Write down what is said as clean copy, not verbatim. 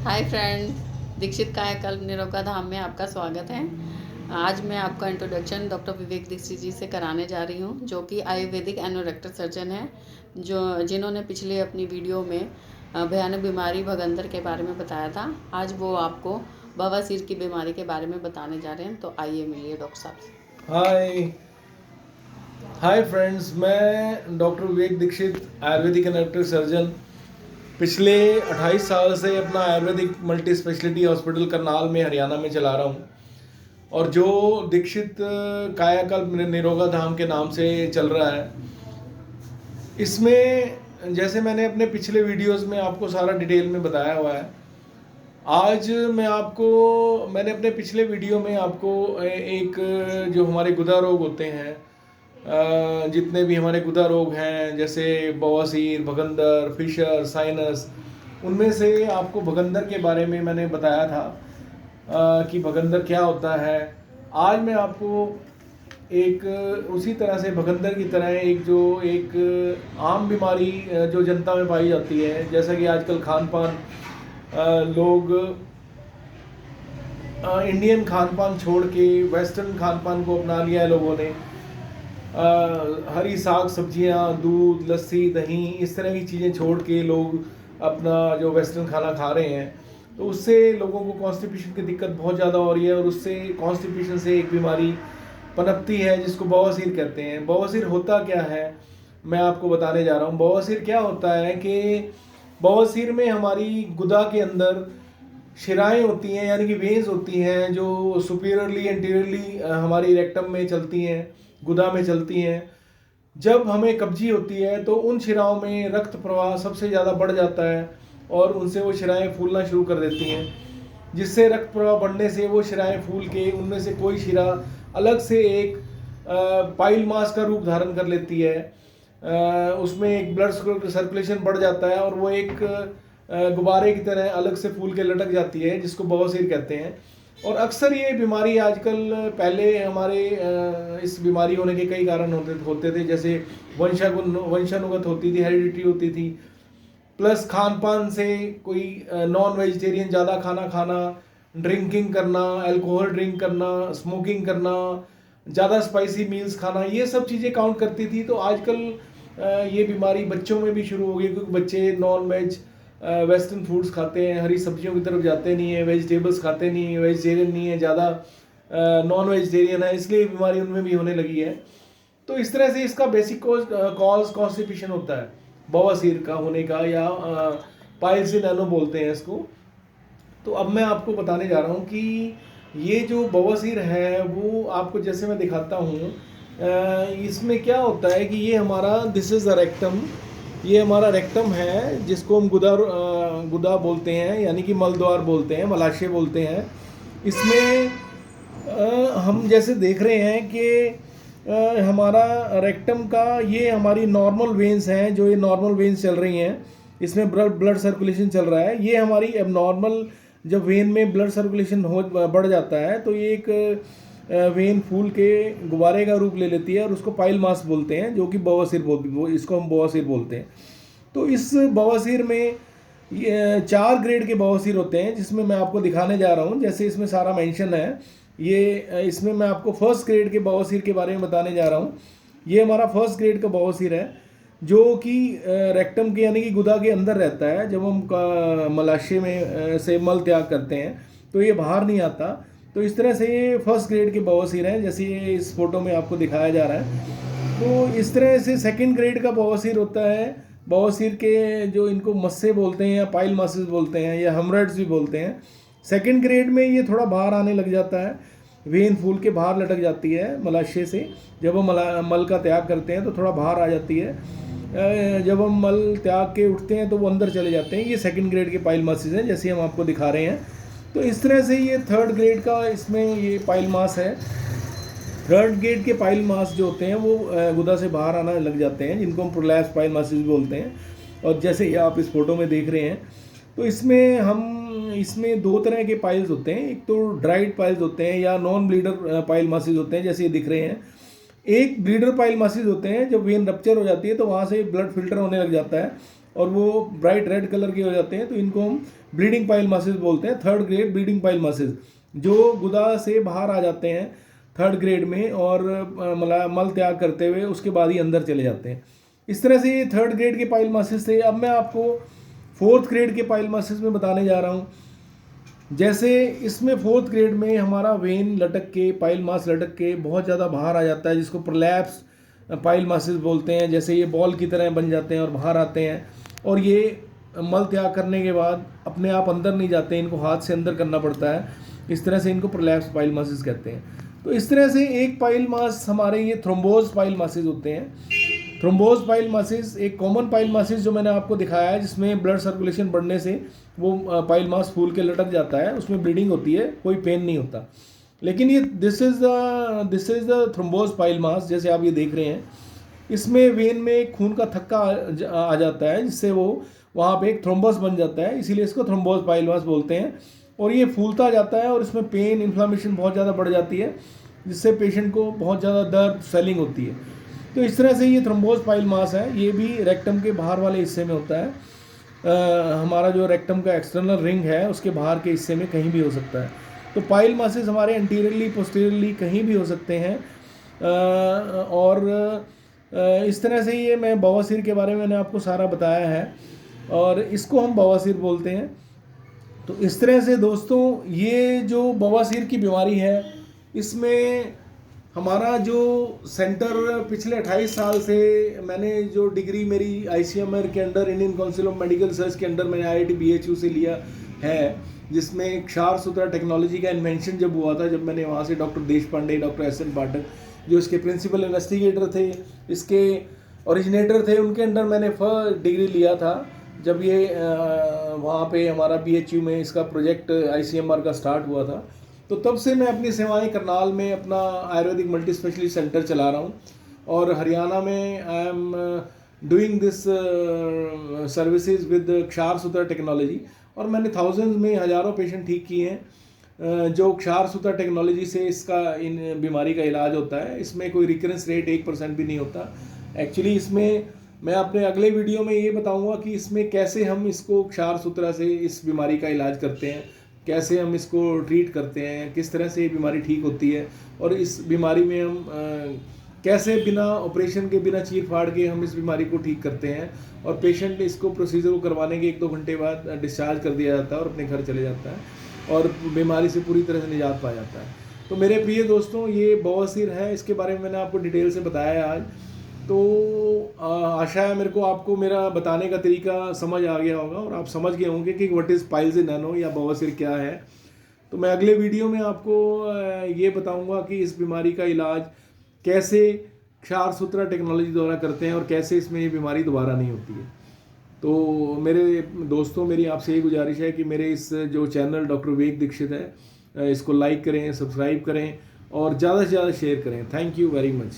Hi friend, Dixit कायाकल्प निरोगा धाम में आपका स्वागत है। आज मैं आपका इंट्रोडक्शन डॉक्टर विवेक दीक्षित जी से कराने जा रही हूँ, जो कि आयुर्वेदिक एनोरेक्टल सर्जन है, जिन्होंने पिछले अपनी वीडियो में भयानक बीमारी भगंदर के बारे में बताया था। आज वो आपको बवासीर की बीमारी के बारे में बताने जा रहे हैं, तो आइए मिलिए डॉक्टर साहब से। हाय हाय फ्रेंड्स, मैं डॉक्टर विवेक दीक्षित, आयुर्वेदिक एनोरेक्टल सर्जन। पिछले 28 साल से अपना Ayurvedic multi speciality hospital Karnal में हरियाणा में चला रहा हूँ, और जो दीक्षित कायाकल्प निरोगा धाम के नाम से चल रहा है, इसमें जैसे मैंने अपने पिछले वीडियोस में आपको सारा डिटेल में बताया हुआ है, आज मैंने अपने पिछले वीडियो में आपको एक जो हमारे गुदा रोग होते हैं, जितने भी हमारे गुदा रोग हैं, जैसे बवासीर, भगंदर, फिशर, साइनस, उनमें से आपको भगंदर के बारे में मैंने बताया था कि भगंदर क्या होता है। आज मैं आपको एक उसी तरह से भगंदर की तरह एक आम बीमारी जो जनता में पाई जाती है, जैसा कि आजकल खान पान लोग इंडियन खान पान छोड़ के वेस्टर्न खान पान को अपना लिया है लोगों ने। हरी साग सब्जियां, दूध, लस्सी, दही, इस तरह की चीज़ें छोड़ के लोग अपना जो वेस्टर्न खाना खा रहे हैं, तो उससे लोगों को कॉन्स्टिपेशन की दिक्कत बहुत ज़्यादा हो रही है, और उससे कॉन्स्टिपेशन से एक बीमारी पनपती है जिसको बवासीर कहते हैं। बवासीर होता क्या है, मैं आपको बताने जा रहा हूँ। बवासीर क्या होता है कि बवासीर में हमारी गुदा के अंदर शिराएँ होती हैं, यानी कि वेन्स होती हैं, जो सुपीरियरली एंटीरियरली हमारी रेक्टम में चलती हैं, गुदा में चलती हैं। जब हमें कब्जी होती है तो उन शिराओं में रक्त प्रवाह सबसे ज़्यादा बढ़ जाता है, और उनसे वो शिराएँ फूलना शुरू कर देती हैं, जिससे रक्त प्रवाह बढ़ने से वो शिराएँ फूल के उनमें से कोई शिरा अलग से एक पाइल मास का रूप धारण कर लेती है। उसमें एक ब्लड सर्कुलेशन बढ़ जाता है, और वो एक गुब्बारे की तरह अलग से फूल के लटक जाती है, जिसको बवासीर कहते हैं। और अक्सर ये बीमारी आजकल, पहले हमारे इस बीमारी होने के कई कारण होते थे, जैसे वंशानुगत होती थी, हेरिडिटी होती थी, प्लस खान पान से कोई नॉन वेजिटेरियन ज़्यादा खाना खाना, ड्रिंकिंग करना, अल्कोहल ड्रिंक करना, स्मोकिंग करना, ज़्यादा स्पाइसी मील्स खाना, ये सब चीज़ें काउंट करती थी। तो आजकल ये बीमारी बच्चों में भी शुरू हो गई, क्योंकि बच्चे नॉन वेज वेस्टर्न फूड्स खाते हैं, हरी सब्जियों की तरफ जाते नहीं है, वेजिटेबल्स खाते नहीं है, वेजिटेरियन नहीं है, ज़्यादा नॉन वेजिटेरियन है, इसलिए बीमारी उनमें भी होने लगी है। तो इस तरह से इसका बेसिक कॉज कॉन्स्टिपेशन होता है, बवासीर का होने का, या पाइल्स इन एनो बोलते हैं इसको। तो अब मैं आपको बताने जा रहा हूँ कि ये जो बवासीर है वो आपको जैसे मैं दिखाता हूँ, इसमें क्या होता है कि ये हमारा, दिस इज़ द रेक्टम, ये हमारा रेक्टम है, जिसको हम गुदा बोलते हैं, यानी कि मलद्वार बोलते हैं, मलाशय बोलते हैं। इसमें हम जैसे देख रहे हैं कि हमारा रेक्टम का, ये हमारी नॉर्मल वेन्स हैं, जो ये नॉर्मल वेन्स चल रही हैं, इसमें ब्लड सर्कुलेशन चल रहा है। ये हमारी एबनॉर्मल, जब वेन में ब्लड सर्कुलेशन बढ़ जाता है, तो ये एक वेन फूल के गुब्बारे का रूप ले लेती है, और उसको पाइल मास बोलते हैं, जो कि बवासीर इसको हम बवासीर बोलते हैं। तो इस बवासीर में ये 4 ग्रेड के बवासीर होते हैं, जिसमें मैं आपको दिखाने जा रहा हूँ। जैसे इसमें सारा मेंशन है, ये इसमें मैं आपको फर्स्ट ग्रेड के बवासीर के बारे में बताने जा रहा हूँ। ये हमारा फर्स्ट ग्रेड का बवासीर है, जो कि रेक्टम के, यानी कि गुदा के अंदर रहता है। जब हम मलाशय में से मल त्याग करते हैं तो ये बाहर नहीं आता। तो इस तरह से ये फर्स्ट ग्रेड के बवासीर हैं, जैसे ये इस फोटो में आपको दिखाया जा रहा है। तो इस तरह से सेकंड ग्रेड का बवासीर होता है। बवासीर के जो इनको मस्से बोलते हैं, या पाइल मासेस बोलते हैं, या हेमरेड्स भी बोलते हैं। सेकंड ग्रेड में ये थोड़ा बाहर आने लग जाता है, वेन फूल के बाहर लटक जाती है मलाशय से। जब हम मल का त्याग करते हैं तो थोड़ा बाहर आ जाती है, जब हम मल त्याग के उठते हैं तो वो अंदर चले जाते हैं। ये सेकंड ग्रेड के पाइल मासेस हैं, जैसे हम आपको दिखा रहे हैं। तो इस तरह से ये थर्ड ग्रेड का, इसमें ये पाइल मास है। थर्ड ग्रेड के पाइल मास जो होते हैं वो गुदा से बाहर आना लग जाते हैं, जिनको हम प्रोलैप्स पाइल मासेस बोलते हैं। और जैसे ये आप इस फोटो में देख रहे हैं, तो इसमें 2 तरह के पाइल्स होते हैं। एक तो ड्राइड पाइल्स होते हैं, या नॉन ब्लीडर पाइल मासेस होते हैं, जैसे ये दिख रहे हैं। एक ब्लीडर पाइल मासेस होते हैं, जब वेन रप्चर हो जाती है तो वहाँ से ब्लड फिल्टर होने लग जाता है, और वो ब्राइट रेड कलर के हो जाते हैं, तो इनको हम ब्लीडिंग पाइल मासेस बोलते हैं, 3rd grade bleeding pile masses, जो गुदा से बाहर आ जाते हैं 3rd ग्रेड में और मल त्याग करते हुए उसके बाद ही अंदर चले जाते हैं। इस तरह से ये 3rd ग्रेड के पाइल मासेस थे। अब मैं आपको 4th ग्रेड के पाइल मासेस में बताने जा रहा हूँ। जैसे इसमें 4th ग्रेड में हमारा वेन लटक के, पाइल मास लटक के बहुत ज़्यादा बाहर आ जाता है, जिसको प्रोलैप्स पाइल मासेस बोलते हैं। जैसे ये बॉल की तरह बन जाते हैं और बाहर आते हैं, और ये मल त्याग करने के बाद अपने आप अंदर नहीं जाते, इनको हाथ से अंदर करना पड़ता है। इस तरह से इनको प्रोलैप्स पाइल मासेस कहते हैं। तो इस तरह से एक पाइल मास हमारे ये थ्रोम्बोज पाइल मासेस होते हैं। थ्रोम्बोज पाइल मासेस एक कॉमन पाइल मासेस जो मैंने आपको दिखाया है, जिसमें ब्लड सर्कुलेशन बढ़ने से वो पाइल मास फूल के लटक जाता है, उसमें ब्लीडिंग होती है, कोई पेन नहीं होता। लेकिन ये this is the thrombosed pile mass, जैसे आप ये देख रहे हैं। इसमें वेन में खून का थक्का आ जाता है, जिससे वो वहाँ पे एक थ्रोम्बस बन जाता है, इसीलिए इसको थ्रोम्बोज पाइल मास बोलते हैं। और ये फूलता जाता है और इसमें पेन, इन्फ्लामेशन बहुत ज़्यादा बढ़ जाती है, जिससे पेशेंट को बहुत ज़्यादा दर्द, स्वेलिंग होती है। तो इस तरह से ये थ्रोम्बोज पाइल मास है, ये भी रेक्टम के बाहर वाले हिस्से में होता है। हमारा जो रेक्टम का एक्सटर्नल रिंग है उसके बाहर के हिस्से में कहीं भी हो सकता है। तो पाइल मासेस हमारे एंटीरियरली, पोस्टीरियरली कहीं भी हो सकते हैं। इस तरह से ये मैं बवासीर के बारे में मैंने आपको सारा बताया है, और इसको हम बवासीर बोलते हैं। तो इस तरह से दोस्तों, ये जो बवासीर की बीमारी है, इसमें हमारा जो सेंटर पिछले 28 साल से, मैंने जो डिग्री मेरी ICMR के under, Indian council of medical research के अंडर मैंने IIT BHU से लिया है, जिसमें क्षार सूत्रा टेक्नोलॉजी का इन्वेंशन जब हुआ था, जब मैंने वहाँ से डॉक्टर देश पांडे, डॉक्टर SN पाठक जो इसके प्रिंसिपल इन्वेस्टिगेटर थे, इसके ओरिजिनेटर थे, उनके अंडर मैंने फर्स्ट डिग्री लिया था। जब ये वहाँ पे हमारा BHU में इसका प्रोजेक्ट ICMR का स्टार्ट हुआ था, तो तब से मैं अपनी सेवाएं करनाल में अपना आयुर्वेदिक मल्टी स्पेशलिस्ट सेंटर चला रहा हूँ, और हरियाणा में I am doing this services with क्षार सूत्रा टेक्नोलॉजी। और मैंने थाउजेंड्स में, हज़ारों पेशेंट ठीक किए हैं जो क्षार सूत्रा टेक्नोलॉजी से इसका, इन बीमारी का इलाज होता है। इसमें कोई रिकरेंस रेट 1% भी नहीं होता। एक्चुअली इसमें मैं अपने अगले वीडियो में ये बताऊंगा कि इसमें कैसे हम इसको क्षार सूत्रा से इस बीमारी का इलाज करते हैं, कैसे हम इसको ट्रीट करते हैं, किस तरह से ये बीमारी ठीक होती है, और इस बीमारी में हम कैसे बिना ऑपरेशन के, बिना चीर फाड़ के हम इस बीमारी को ठीक करते हैं। और पेशेंट इसको प्रोसीजर को करवाने के 1-2 घंटे बाद डिस्चार्ज कर दिया जाता है और अपने घर चले जाता है, और बीमारी से पूरी तरह से निजात पा जाता है। तो मेरे प्रिय दोस्तों, ये बवासीर है, इसके बारे में मैंने आपको डिटेल से बताया है आज। तो आशा है मेरे को आपको मेरा बताने का तरीका समझ आ गया होगा, और आप समझ गए होंगे कि what is piles in nano या बवासीर क्या है। तो मैं अगले वीडियो में आपको ये बताऊंगा कि इस बीमारी का इलाज कैसे क्षार सूत्रा टेक्नोलॉजी द्वारा करते हैं, और कैसे इसमें ये बीमारी दोबारा नहीं होती है। तो मेरे दोस्तों, मेरी आपसे ये गुजारिश है कि मेरे इस जो चैनल डॉक्टर विवेक दीक्षित है, इसको लाइक करें, सब्सक्राइब करें, और ज़्यादा से ज़्यादा शेयर करें। Thank you very much.